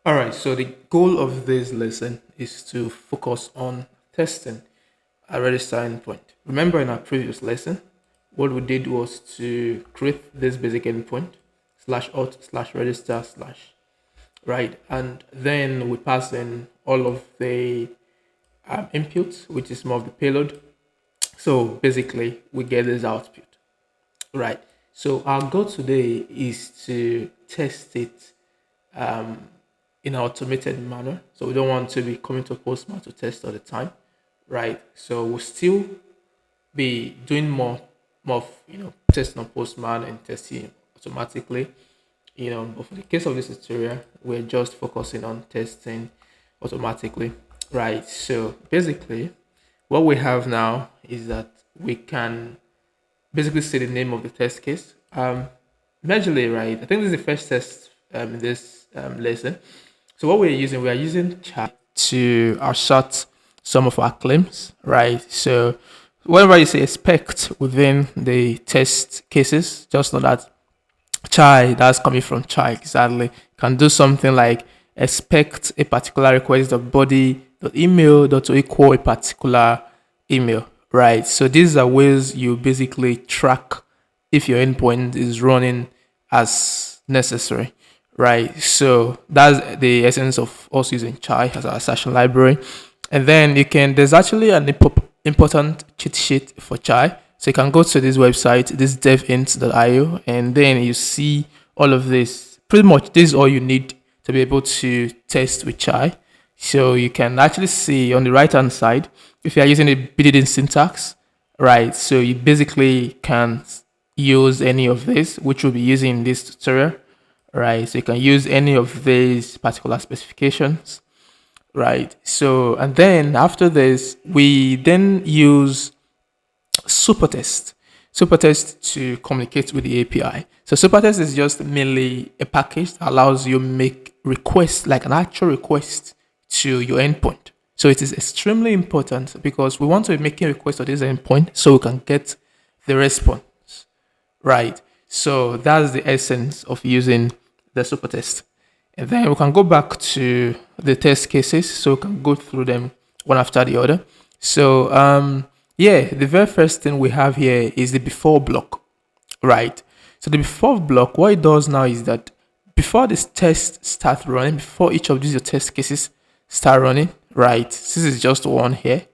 All right, so the goal of this lesson is to focus on testing a register endpoint. Remember in our previous lesson, what we did was to create this basic endpoint slash auth slash register slash, right? And then we pass in all of the inputs, which is more of the payload. So basically, we get this output, right? So our goal today is to test it in an automated manner. So we don't want to be coming to Postman to test all the time, right? So we'll still be doing more of, testing on Postman and testing automatically. But for the case of this tutorial, we're just focusing on testing automatically, right? So basically, what we have now is that we can basically say the name of the test case. Majorly, right? I think this is the first test in this lesson. So what we are using chat to assert some of our claims, right? So whenever you say expect within the test cases, just know that chai that's coming from chai exactly can do something like expect a particular request of body dot email dot to equal a particular email, right? So these are ways you basically track if your endpoint is running as necessary, right? So that's the essence of us using chai as our assertion library. And then there's actually an important cheat sheet for chai. So you can go to this website, this devint.io, and then you see all of this. Pretty much this is all you need to be able to test with chai. So you can actually see on the right hand side, if you are using a built-in syntax, right? So you basically can use any of this, which we'll be using in this tutorial, right? So you can use any of these particular specifications, right? So, and then after this, we then use Supertest. Supertest to communicate with the API. So Supertest is just mainly a package that allows you make requests, like an actual request to your endpoint. So it is extremely important because we want to be making requests to this endpoint so we can get the response, right? So that's the essence of using the Supertest. And then we can go back to the test cases so we can go through them one after the other. So the very first thing we have here is the before block, right? So the before block, what it does now is that before this test starts running, before each of these your test cases start running, right? This is just one here.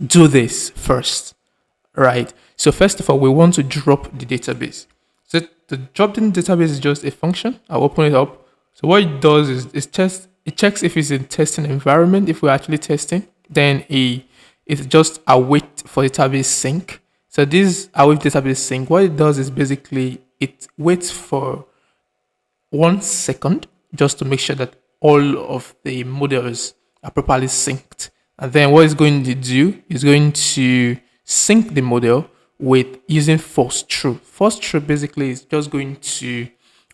Do this first, right? So first of all, we want to drop the database. So the drop in database is just a function. I'll open it up. So what it does is it checks if it's in testing environment, if we're actually testing, then it just await for database sync. So this await database sync, what it does is basically it waits for 1 second just to make sure that all of the models are properly synced. And then what it's going to do is going to sync the model with using false true. False true basically is just going to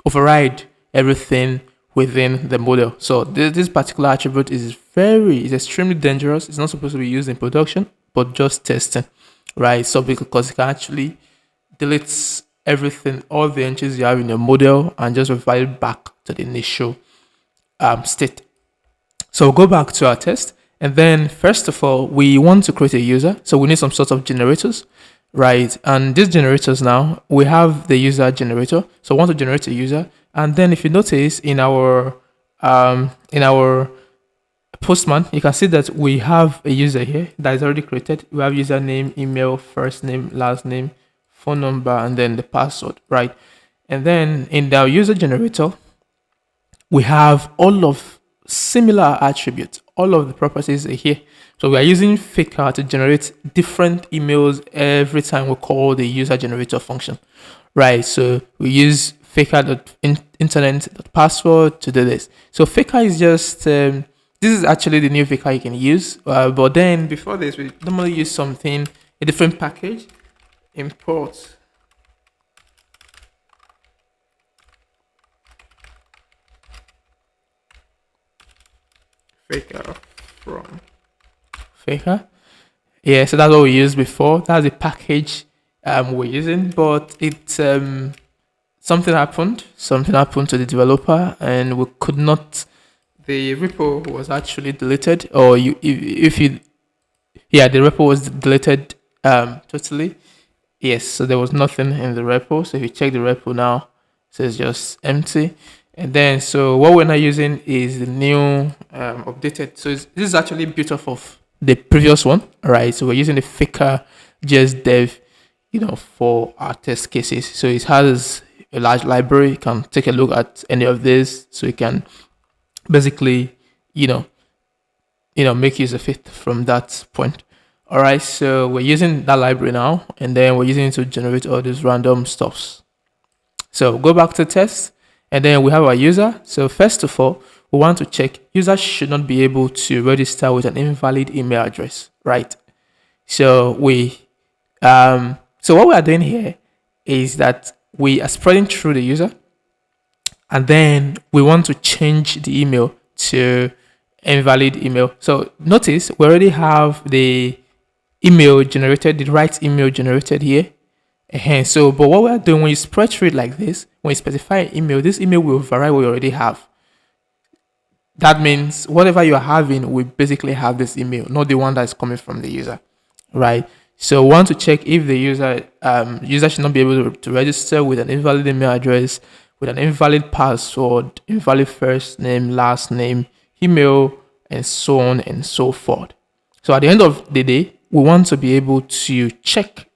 override everything within the model. So this particular attribute is extremely dangerous. It's not supposed to be used in production, but just testing, right? So because it can actually delete everything, all the entries you have in your model, and just revert it back to the initial state. So we'll go back to our test. And then first of all, we want to create a user. So we need some sort of generators, right? And these generators now, we have the user generator. So we want to generate a user. And then if you notice in our Postman, you can see that we have a user here that is already created. We have username, email, first name, last name, phone number, and then the password, right? And then in the user generator, we have all of similar attributes. All of the properties are here. So we are using Faker to generate different emails every time we call the user generator function, right? So we use faker.internet.password to do this. So Faker is just, this is actually the new Faker you can use. But then before this, we normally use a different package, import Faker from Faker. Yeah, so that's what we used before. That's the package we're using, but something happened to the developer, and we could not the repo was actually deleted, or if you, yeah, the repo was deleted totally. Yes, so there was nothing in the repo. So if you check the repo now, it says just empty. And then, so what we're now using is the new updated. So this is actually built off of the previous one, right? So we're using the Faker JS Dev, for our test cases. So it has a large library. You can take a look at any of this. So you can basically, you know, make use of it from that point. All right, so we're using that library now, and then we're using it to generate all these random stuffs. So go back to test, and then we have our user. So first of all, we want to check users should not be able to register with an invalid email address, right? So so what we are doing here is that we are spreading through the user, and then we want to change the email to invalid email. So notice we already have the email generated, the right email generated here. So, but what we're doing when you spread through it like this, when you specify an email, this email will vary what you already have. That means whatever you're having, we basically have this email, not the one that's coming from the user, right? So we want to check if the user should not be able to register with an invalid email address, with an invalid password, invalid first name, last name, email, and so on and so forth. So at the end of the day, we want to be able to check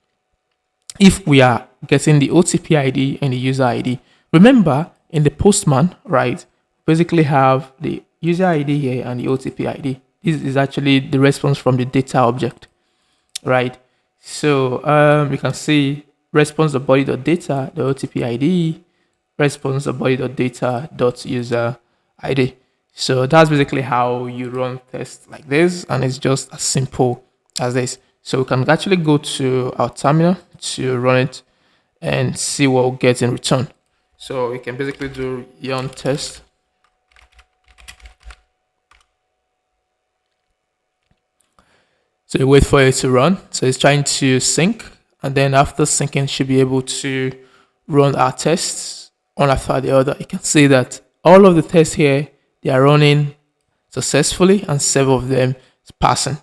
if we are getting the OTP ID and the user ID. Remember, in the Postman, right, basically have the user ID here and the OTP ID. This is actually the response from the data object, right? So you can see response.body.data, the OTP ID, response.body.data.user ID. So that's basically how you run tests like this, and it's just as simple as this. So we can actually go to our terminal to run it and see what we'll get in return. So we can basically do yarn test. So you wait for it to run. So it's trying to sync, and then after syncing, it should be able to run our tests one after the other. You can see that all of the tests here, they are running successfully, and several of them is passing.